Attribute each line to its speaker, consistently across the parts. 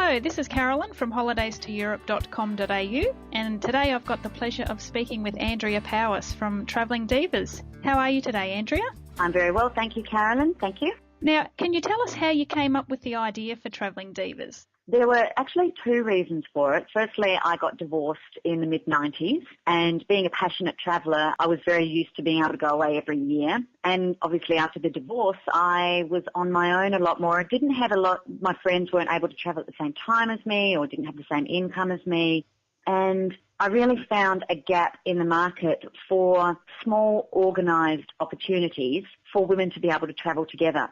Speaker 1: Hello, this is Carolyn from holidaystoeurope.com.au, and today I've got the pleasure of speaking with Andrea Powis from Travelling Divas. How are you today, Andrea?
Speaker 2: I'm very well, thank you, Carolyn. Thank you.
Speaker 1: Now, can you tell us how you came up with the idea for Travelling Divas?
Speaker 2: There were actually two reasons for it. Firstly, I got divorced in the mid-90s, and being a passionate traveller, I was very used to being able to go away every year. And obviously after the divorce, I was on my own a lot more. I didn't have my friends weren't able to travel at the same time as me or didn't have the same income as me. And I really found a gap in the market for small, organised opportunities for women to be able to travel together.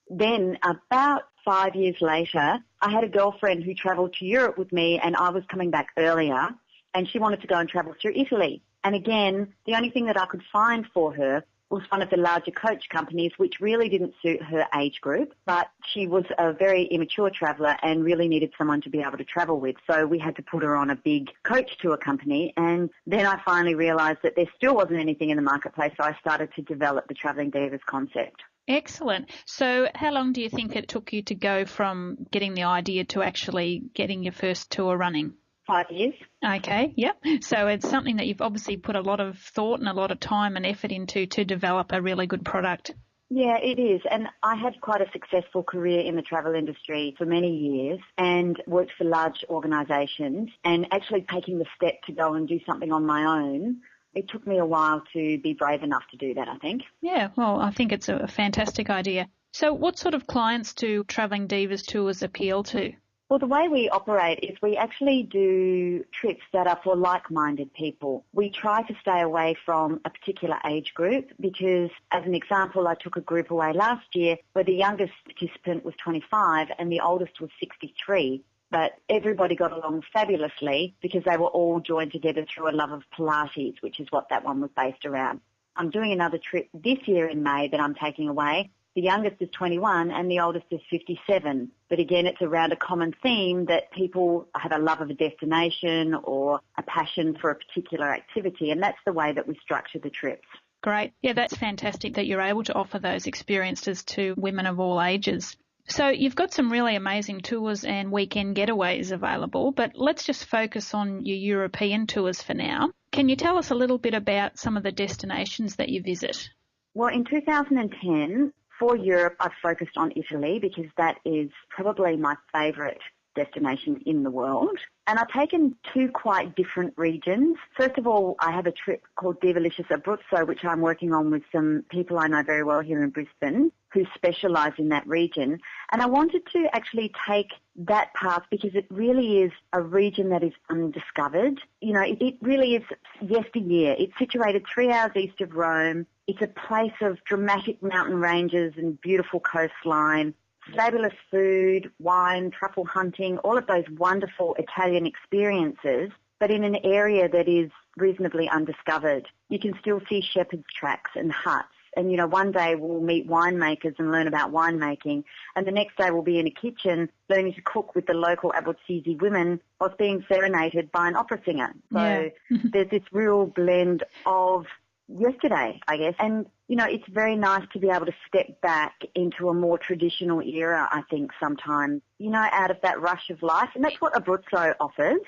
Speaker 2: Then about 5 years later, I had a girlfriend who travelled to Europe with me, and I was coming back earlier, and she wanted to go and travel through Italy. And again, the only thing that I could find for her was one of the larger coach companies, which really didn't suit her age group, but she was a very immature traveller and really needed someone to be able to travel with. So we had to put her on a big coach tour company, and then I finally realised that there still wasn't anything in the marketplace, so I started to develop the Travelling Divas concept.
Speaker 1: Excellent. So how long do you think it took you to go from getting the idea to actually getting your first tour running?
Speaker 2: 5 years.
Speaker 1: Okay, yep. So it's something that you've obviously put a lot of thought and a lot of time and effort into to develop a really good product.
Speaker 2: Yeah, it is. And I had quite a successful career in the travel industry for many years and worked for large organisations, and actually taking the step to go and do something on my own, it took me a while to be brave enough to do that, I think.
Speaker 1: Yeah, well, I think it's a fantastic idea. So what sort of clients do Travelling Divas tours appeal to?
Speaker 2: Well, the way we operate is we actually do trips that are for like-minded people. We try to stay away from a particular age group because, as an example, I took a group away last year where the youngest participant was 25 and the oldest was 63. But everybody got along fabulously because they were all joined together through a love of Pilates, which is what that one was based around. I'm doing another trip this year in May that I'm taking away. The youngest is 21 and the oldest is 57. But again, it's around a common theme that people have a love of a destination or a passion for a particular activity, and that's the way that we structure the trips.
Speaker 1: Great. Yeah, that's fantastic that you're able to offer those experiences to women of all ages. So you've got some really amazing tours and weekend getaways available, but let's just focus on your European tours for now. Can you tell us a little bit about some of the destinations that you visit?
Speaker 2: Well, in 2010, for Europe, I've focused on Italy because that is probably my favourite destination in the world. And I've taken two quite different regions. First of all, I have a trip called Divalicious Abruzzo, which I'm working on with some people I know very well here in Brisbane who specialise in that region. And I wanted to actually take that path because it really is a region that is undiscovered. You know, it really is yesteryear. It's situated 3 hours east of Rome. It's a place of dramatic mountain ranges and beautiful coastline, fabulous food, wine, truffle hunting, all of those wonderful Italian experiences, but in an area that is reasonably undiscovered. You can still see shepherd's tracks and huts. And, you know, one day we'll meet winemakers and learn about winemaking, and the next day we'll be in a kitchen learning to cook with the local Abruzzese women whilst being serenaded by an opera singer. So there's this real blend of yesterday, I guess. And, you know, it's very nice to be able to step back into a more traditional era, I think, sometimes, you know, out of that rush of life. And that's what Abruzzo offers.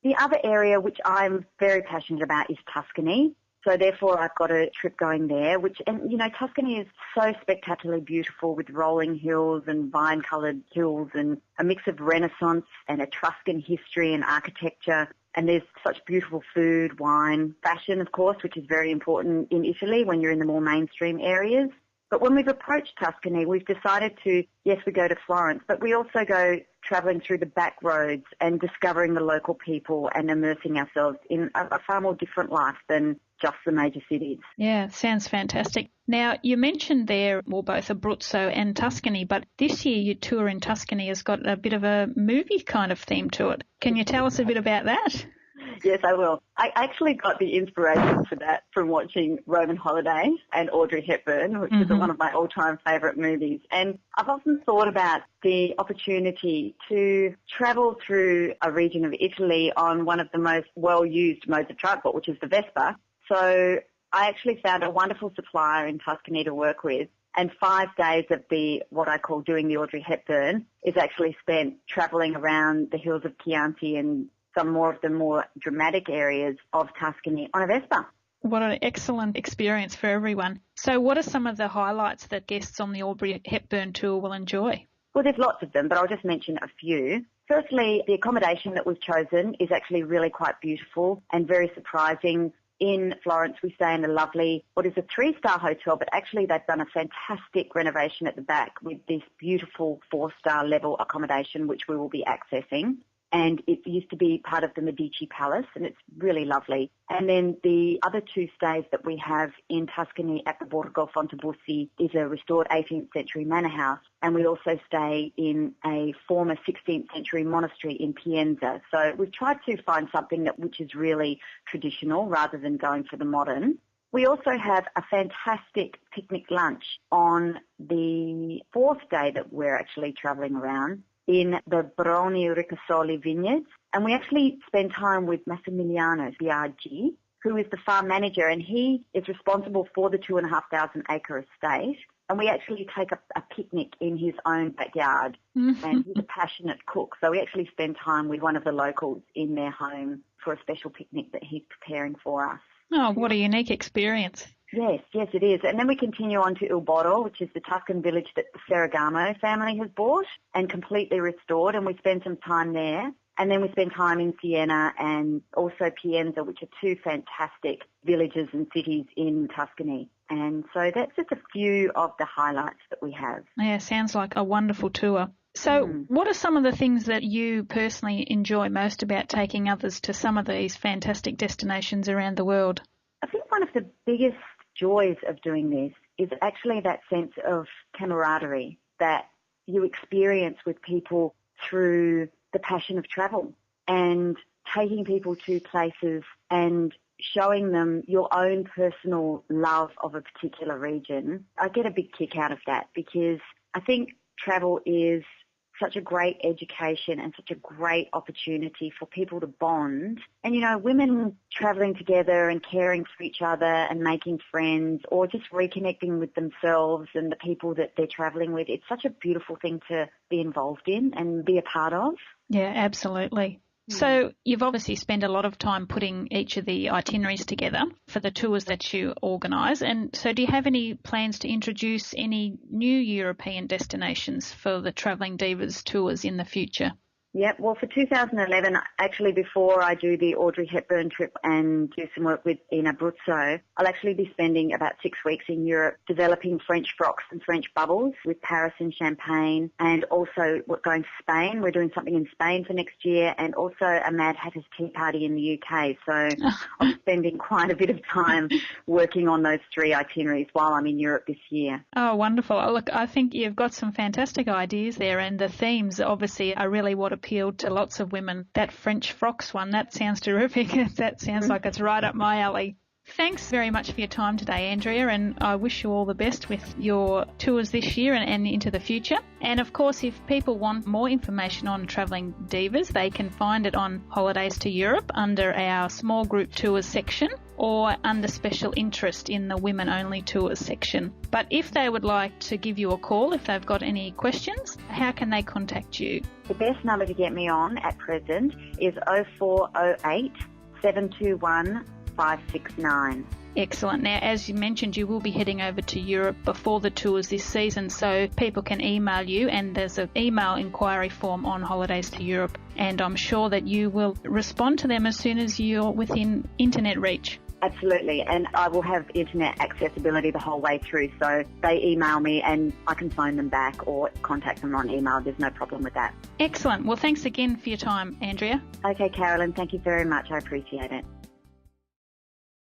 Speaker 2: The other area which I'm very passionate about is Tuscany. So therefore I've got a trip going there, and you know, Tuscany is so spectacularly beautiful with rolling hills and vine-coloured hills and a mix of Renaissance and Etruscan history and architecture. And there's such beautiful food, wine, fashion, of course, which is very important in Italy when you're in the more mainstream areas. But when we've approached Tuscany, we've decided to, yes, we go to Florence, but we also go travelling through the back roads and discovering the local people and immersing ourselves in a far more different life than just the major cities.
Speaker 1: Yeah, sounds fantastic. Now, you mentioned there, well, both Abruzzo and Tuscany, but this year your tour in Tuscany has got a bit of a movie kind of theme to it. Can you tell us a bit about that?
Speaker 2: Yes, I will. I actually got the inspiration for that from watching Roman Holiday and Audrey Hepburn, which is one of my all-time favourite movies. And I've often thought about the opportunity to travel through a region of Italy on one of the most well-used modes of transport, which is the Vespa. So I actually found a wonderful supplier in Tuscany to work with, And 5 days of what I call doing the Audrey Hepburn is actually spent travelling around the hills of Chianti and some more of the more dramatic areas of Tuscany on a Vespa.
Speaker 1: What an excellent experience for everyone. So what are some of the highlights that guests on the Audrey Hepburn tour will enjoy?
Speaker 2: Well, there's lots of them, but I'll just mention a few. Firstly, the accommodation that we've chosen is actually really quite beautiful and very surprising. In Florence, we stay in a lovely, what is a 3-star hotel, but actually they've done a fantastic renovation at the back with this beautiful 4-star level accommodation, which we will be accessing. And it used to be part of the Medici Palace, and it's really lovely. And then the other 2 stays that we have in Tuscany at the Borgo Fontebussi is a restored 18th century manor house, and we also stay in a former 16th century monastery in Pienza. So we've tried to find something which is really traditional rather than going for the modern. We also have a fantastic picnic lunch on the 4th day that we're actually travelling around, in the Baroni Ricasoli vineyards, and we actually spend time with Massimiliano Biaggi, who is the farm manager, and he is responsible for the 2,500 acre estate, and we actually take a picnic in his own backyard, and he's a passionate cook, so we actually spend time with one of the locals in their home for a special picnic that he's preparing for us.
Speaker 1: Oh, what a unique experience.
Speaker 2: Yes, it is. And then we continue on to Il Borro, which is the Tuscan village that the Ferragamo family has bought and completely restored, and we spend some time there. And then we spend time in Siena and also Pienza, which are 2 fantastic villages and cities in Tuscany. And so that's just a few of the highlights that we have.
Speaker 1: Yeah, sounds like a wonderful tour. So what are some of the things that you personally enjoy most about taking others to some of these fantastic destinations around the world?
Speaker 2: I think one of the biggest joys of doing this is actually that sense of camaraderie that you experience with people through the passion of travel, and taking people to places and showing them your own personal love of a particular region. I get a big kick out of that because I think travel is such a great education and such a great opportunity for people to bond. And, you know, women travelling together and caring for each other and making friends, or just reconnecting with themselves and the people that they're travelling with, it's such a beautiful thing to be involved in and be a part of.
Speaker 1: Yeah, absolutely. So you've obviously spent a lot of time putting each of the itineraries together for the tours that you organise. And so do you have any plans to introduce any new European destinations for the Travelling Divas tours in the future?
Speaker 2: Yep. Well, for 2011, actually, before I do the Audrey Hepburn trip and do some work in Abruzzo, I'll actually be spending about 6 weeks in Europe developing French frocks and French bubbles with Paris and Champagne, and also going to Spain. We're doing something in Spain for next year, and also a Mad Hatter's Tea Party in the UK. So I'm spending quite a bit of time working on those 3 itineraries while I'm in Europe this year.
Speaker 1: Oh, wonderful. Look, I think you've got some fantastic ideas there, and the themes obviously are really what appealed to lots of women. That French frocks one, that sounds terrific. That sounds like it's right up my alley. Thanks very much for your time today, Andrea, and I wish you all the best with your tours this year and into the future. And of course, if people want more information on Travelling Divas, they can find it on Holidays to Europe under our small group tours section, or under special interest in the women only tours section. But if they would like to give you a call, if they've got any questions, how can they contact you?
Speaker 2: The best number to get me on at present is 0408 721 569.
Speaker 1: Excellent. Now, as you mentioned, you will be heading over to Europe before the tours this season, so people can email you, and there's an email inquiry form on Holidays to Europe, and I'm sure that you will respond to them as soon as you're within internet reach.
Speaker 2: Absolutely, and I will have internet accessibility the whole way through, so they email me and I can phone them back or contact them on email. There's no problem with that.
Speaker 1: Excellent. Well, thanks again for your time, Andrea.
Speaker 2: Okay, Carolyn, thank you very much. I appreciate it.